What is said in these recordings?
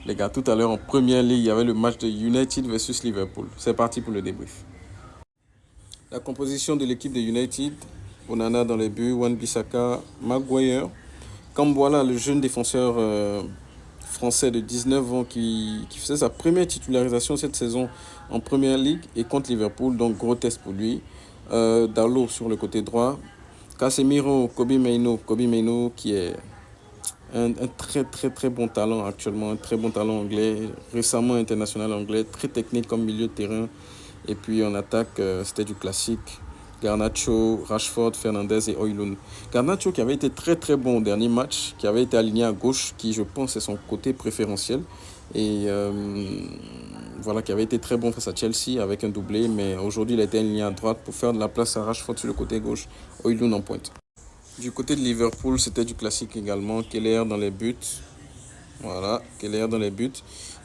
Les gars, tout à l'heure en première ligue, il y avait le match de United versus Liverpool. C'est parti pour le débrief. La composition de l'équipe de United, Onana dans les buts, Wan-Bissaka, Maguire, Kambwala, le jeune défenseur français de 19 ans qui faisait sa première titularisation cette saison en première ligue et contre Liverpool, donc gros test pour lui. Dalot sur le côté droit, Casemiro, Kobe Mainoo qui est un très très très bon talent actuellement, un très bon talent anglais, récemment international anglais, très technique comme milieu de terrain. Et puis en attaque, c'était du classique. Garnacho, Rashford, Fernandez et Højlund. Garnacho qui avait été très très bon au dernier match, qui avait été aligné à gauche, qui je pense est son côté préférentiel. Et voilà, qui avait été très bon face à Chelsea avec un doublé, mais aujourd'hui il a été aligné à droite pour faire de la place à Rashford sur le côté gauche, Højlund en pointe. Du côté de Liverpool, c'était du classique également. Keller dans les buts. Voilà, Keller dans les buts.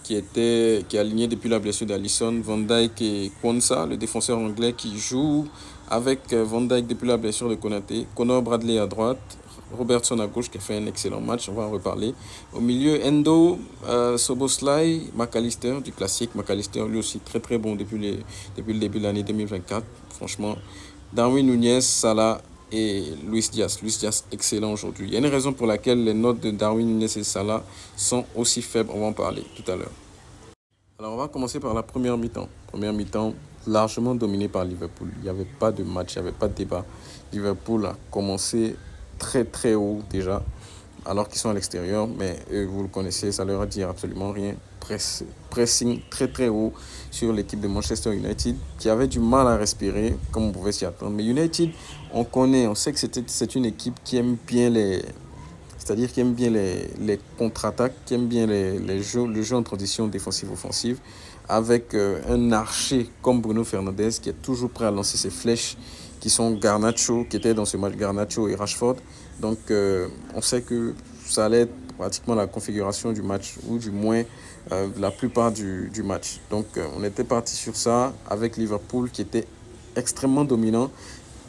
Qui est aligné depuis la blessure d'Alisson. Van Dijk et Kwanza, le défenseur anglais qui joue avec Van Dijk depuis la blessure de Konaté. Connor Bradley à droite. Robertson à gauche qui a fait un excellent match, on va en reparler. Au milieu, Endo, Soboslai, McAllister, du classique. McAllister lui aussi très très bon depuis le début de l'année 2024. Franchement, Darwin Nunez, Salah et Luis Diaz. Luis Diaz, excellent aujourd'hui. Il y a une raison pour laquelle les notes de Darwin Nunez et Salah sont aussi faibles. On va en parler tout à l'heure. Alors, on va commencer par la première mi-temps. Première mi-temps largement dominée par Liverpool. Il n'y avait pas de match, il n'y avait pas de débat. Liverpool a commencé très très haut déjà, alors qu'ils sont à l'extérieur, mais eux, vous le connaissez, ça leur dit absolument rien. Pressing très très haut sur l'équipe de Manchester United, qui avait du mal à respirer, comme on pouvait s'y attendre. Mais United, on connaît, on sait que c'est une équipe qui aime bien c'est-à-dire qui aime bien les contre-attaques, qui aime bien le jeu en transition défensive-offensive, avec un archer comme Bruno Fernandes qui est toujours prêt à lancer ses flèches, qui sont Garnacho, qui était dans ce match, Garnacho et Rashford. Donc on sait que ça allait être pratiquement la configuration du match, ou du moins la plupart du match. Donc on était parti sur ça, avec Liverpool qui était extrêmement dominant.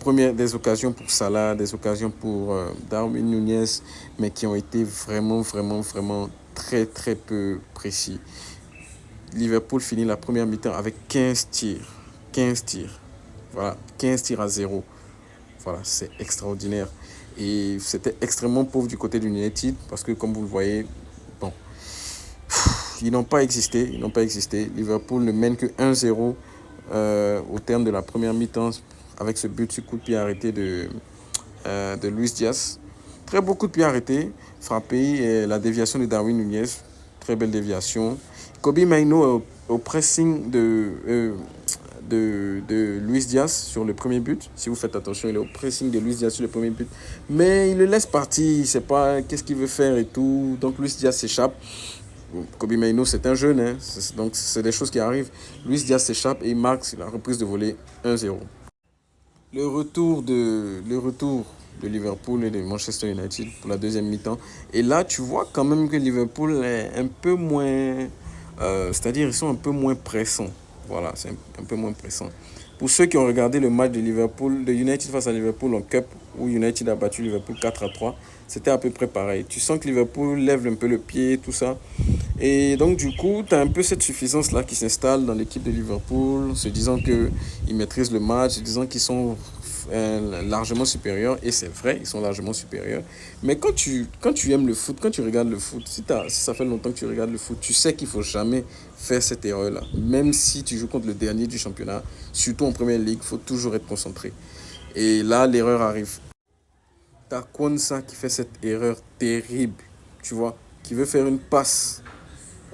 Des occasions pour Salah, des occasions pour Darwin Nunez, mais qui ont été vraiment très très peu précis. Liverpool finit la première mi-temps avec 15 tirs. 15 tirs. Voilà, 15 tirs à 0. Voilà, c'est extraordinaire. Et c'était extrêmement pauvre du côté du United, parce que comme vous le voyez, bon, ils n'ont pas existé. Ils n'ont pas existé. Liverpool ne mène que 1-0 au terme de la première mi-temps, avec ce but sur coup de pied arrêté de Luis Diaz. Très beau coup de pied arrêté, frappé, et la déviation de Darwin Nunez, très belle déviation. Kobe Mainoo au pressing de Luis Diaz sur le premier but. Si vous faites attention, il est au pressing de Luis Diaz sur le premier but. Mais il le laisse partir, il ne sait pas qu'est-ce qu'il veut faire et tout. Donc Luis Diaz s'échappe. Kobe Mainoo, c'est un jeune, hein. Donc c'est des choses qui arrivent. Luis Diaz s'échappe et il marque la reprise de volée 1-0. Le retour de Liverpool et de Manchester United pour la deuxième mi-temps. Et là, tu vois quand même que Liverpool est un peu moins... c'est-à-dire, ils sont un peu moins pressants. Voilà, c'est un peu moins pressant. Pour ceux qui ont regardé le match de Liverpool, de United face à Liverpool en Cup, où United a battu Liverpool 4-3, c'était à peu près pareil. Tu sens que Liverpool lève un peu le pied, tout ça. Et donc, du coup, tu as un peu cette suffisance-là qui s'installe dans l'équipe de Liverpool, se disant qu'ils maîtrisent le match, se disant qu'ils sont largement supérieurs. Et c'est vrai, ils sont largement supérieurs. Mais quand tu aimes le foot, quand tu regardes le foot, si ça fait longtemps que tu regardes le foot, tu sais qu'il ne faut jamais faire cette erreur-là. Même si tu joues contre le dernier du championnat, surtout en première ligue, il faut toujours être concentré. Et là, l'erreur arrive. T'as Kwanza qui fait cette erreur terrible, tu vois, qui veut faire une passe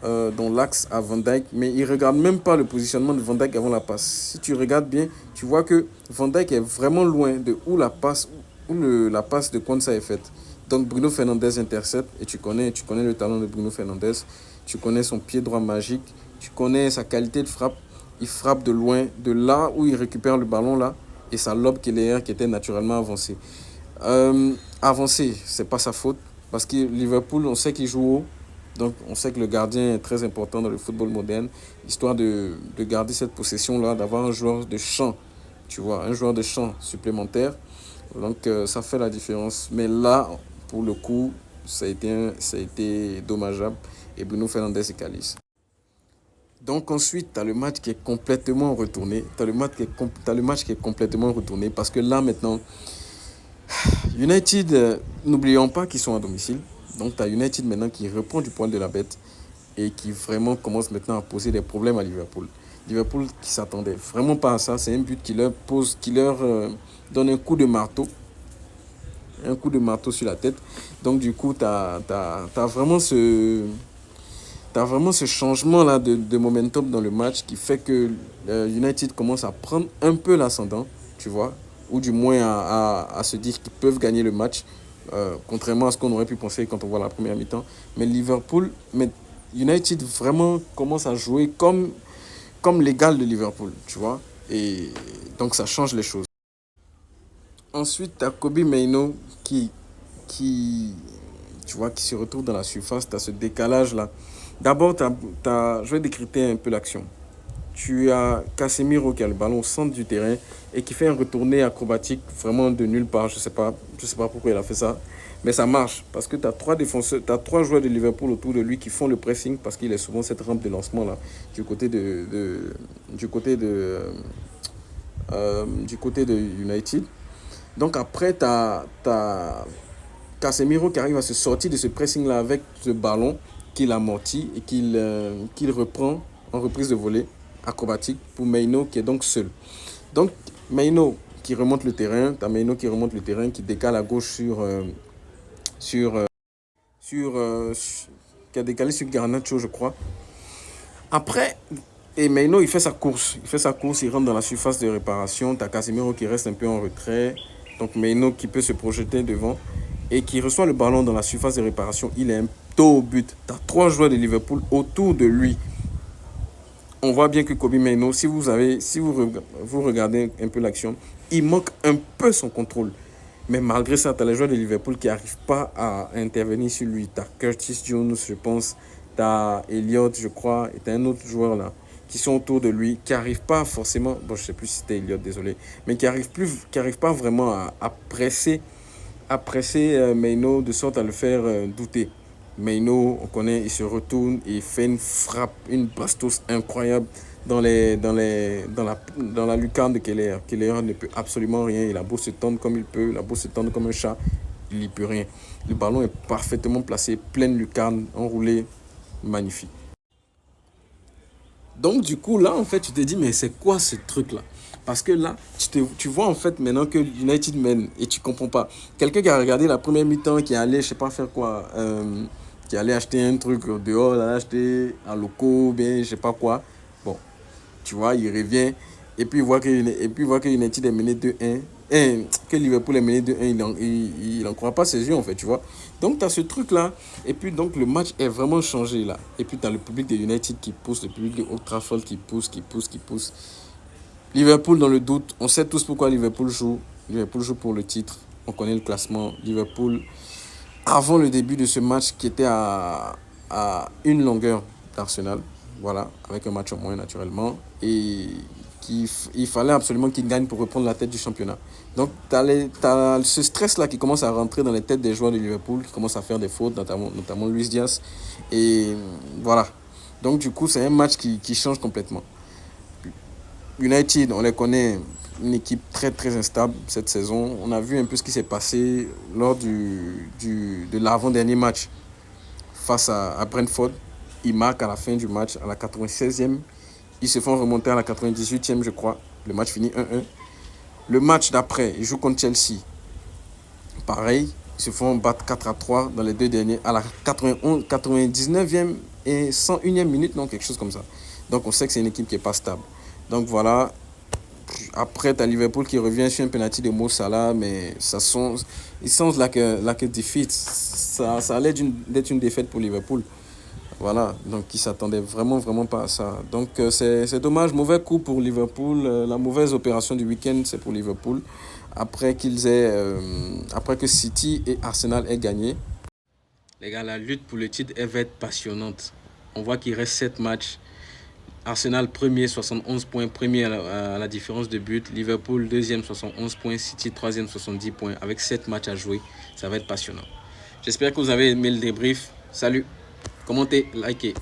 dans l'axe à Van Dijk, mais il ne regarde même pas le positionnement de Van Dijk avant la passe. Si tu regardes bien, tu vois que Van Dijk est vraiment loin de où la passe de Kwanza est faite. Donc Bruno Fernandes intercepte, et tu connais le talent de Bruno Fernandes, tu connais son pied droit magique, tu connais sa qualité de frappe. Il frappe de loin, de là où il récupère le ballon là, et ça lobe Keller qui était naturellement avancé. Avancé, c'est pas sa faute, parce que Liverpool, on sait qu'il joue haut, donc on sait que le gardien est très important dans le football moderne, histoire de garder cette possession-là, d'avoir un joueur de champ, tu vois, un joueur de champ supplémentaire. Donc ça fait la différence. Mais là, pour le coup, ça a été dommageable. Et Bruno Fernandes égalise. Donc ensuite, tu as le match qui est complètement retourné. Tu as le match qui est complètement retourné parce que là maintenant, United, n'oublions pas qu'ils sont à domicile. Donc tu as United maintenant qui reprend du poil de la bête et qui vraiment commence maintenant à poser des problèmes à Liverpool. Liverpool qui s'attendait vraiment pas à ça. C'est un but qui leur donne un coup de marteau. Un coup de marteau sur la tête. Donc du coup, tu as vraiment ce changement-là de momentum dans le match qui fait que United commence à prendre un peu l'ascendant, tu vois, ou du moins à se dire qu'ils peuvent gagner le match, contrairement à ce qu'on aurait pu penser quand on voit la première mi-temps. Mais United vraiment commence à jouer comme l'égal de Liverpool, tu vois, et donc ça change les choses. Ensuite, tu as Kobe Mainoo qui, tu vois, qui se retrouve dans la surface. Tu as ce décalage-là. D'abord, je vais décrypter un peu l'action. Tu as Casemiro qui a le ballon au centre du terrain et qui fait un retourné acrobatique vraiment de nulle part. Je sais pas pourquoi il a fait ça. Mais ça marche parce que tu as trois joueurs de Liverpool autour de lui qui font le pressing parce qu'il est souvent cette rampe de lancement là du côté de United. Donc après, tu as Casemiro qui arrive à se sortir de ce pressing-là avec ce ballon qu'il amortit et qu'il reprend en reprise de volée acrobatique pour Mainoo qui est donc seul. Donc Mainoo qui remonte le terrain, tu as Mainoo qui remonte le terrain, qui décale à gauche qui a décalé sur Garnacho, je crois. Après, et Mainoo, il fait sa course. Il rentre dans la surface de réparation. Tu as Casemiro qui reste un peu en retrait. Donc Mainoo qui peut se projeter devant et qui reçoit le ballon dans la surface de réparation. Il est un tôt au but. Tu as trois joueurs de Liverpool autour de lui. On voit bien que Kobe Mainoo, si vous regardez un peu l'action, il manque un peu son contrôle. Mais malgré ça, tu as les joueurs de Liverpool qui n'arrivent pas à intervenir sur lui. Tu as Curtis Jones, je pense. Tu as Elliott, je crois. Et tu as un autre joueur là qui sont autour de lui, qui n'arrivent pas forcément, bon je ne sais plus si c'était Elliott, désolé, mais qui n'arrivent pas vraiment à presser Mainoo de sorte à le faire douter. Mainoo, on connaît, il se retourne et il fait une frappe, une bastos incroyable dans la lucarne de Keller. Keller ne peut absolument rien. Il a beau se tendre comme il peut, il a beau se tendre comme un chat, il n'y peut rien. Le ballon est parfaitement placé, pleine lucarne, enroulé, magnifique. Donc du coup là en fait tu te dis mais c'est quoi ce truc là? Parce que là tu vois en fait maintenant que United mène et tu comprends pas. Quelqu'un qui a regardé la première mi-temps qui est allé je sais pas faire quoi, qui est allé acheter un truc dehors, il a acheté un loco, bien je sais pas quoi. Bon, tu vois, il revient et puis il voit que United est mené 2-1. Que Liverpool est mené 2-1, il n'en croit pas ses yeux en fait, tu vois. Donc tu as ce truc là et puis donc le match est vraiment changé là. Et puis tu as le public de United qui pousse, le public de Old Trafford qui pousse. Liverpool dans le doute, on sait tous pourquoi Liverpool joue. Liverpool joue pour le titre, on connaît le classement. Liverpool, avant le début de ce match qui était à une longueur d'Arsenal, voilà, avec un match en moins naturellement, et il fallait absolument qu'il gagne pour reprendre la tête du championnat. Donc tu as ce stress-là qui commence à rentrer dans les têtes des joueurs de Liverpool, qui commencent à faire des fautes, notamment Luis Diaz, et voilà. Donc du coup, c'est un match qui change complètement. United, on les connaît, une équipe très très instable cette saison. On a vu un peu ce qui s'est passé lors de l'avant-dernier match face à Brentford. Ils marquent à la fin du match, à la 96e. Ils se font remonter à la 98e, je crois. Le match finit 1-1. Le match d'après, ils jouent contre Chelsea. Pareil, ils se font battre 4-3 dans les deux derniers, à la 99e et 101e minute, non, quelque chose comme ça. Donc on sait que c'est une équipe qui n'est pas stable. Donc voilà, après tu as Liverpool qui revient sur un penalty de Mo Salah, mais il semble like a defeat. Ça allait d'être une défaite pour Liverpool. Voilà, donc ils ne s'attendaient vraiment pas à ça. Donc c'est dommage, mauvais coup pour Liverpool. La mauvaise opération du week-end, c'est pour Liverpool. Après que City et Arsenal aient gagné. Les gars, la lutte pour le titre va être passionnante. On voit qu'il reste 7 matchs. Arsenal premier, 71 points, premier à la différence de but. Liverpool deuxième, 71 points. City troisième, 70 points. Avec 7 matchs à jouer, ça va être passionnant. J'espère que vous avez aimé le débrief. Salut, commentez, likez.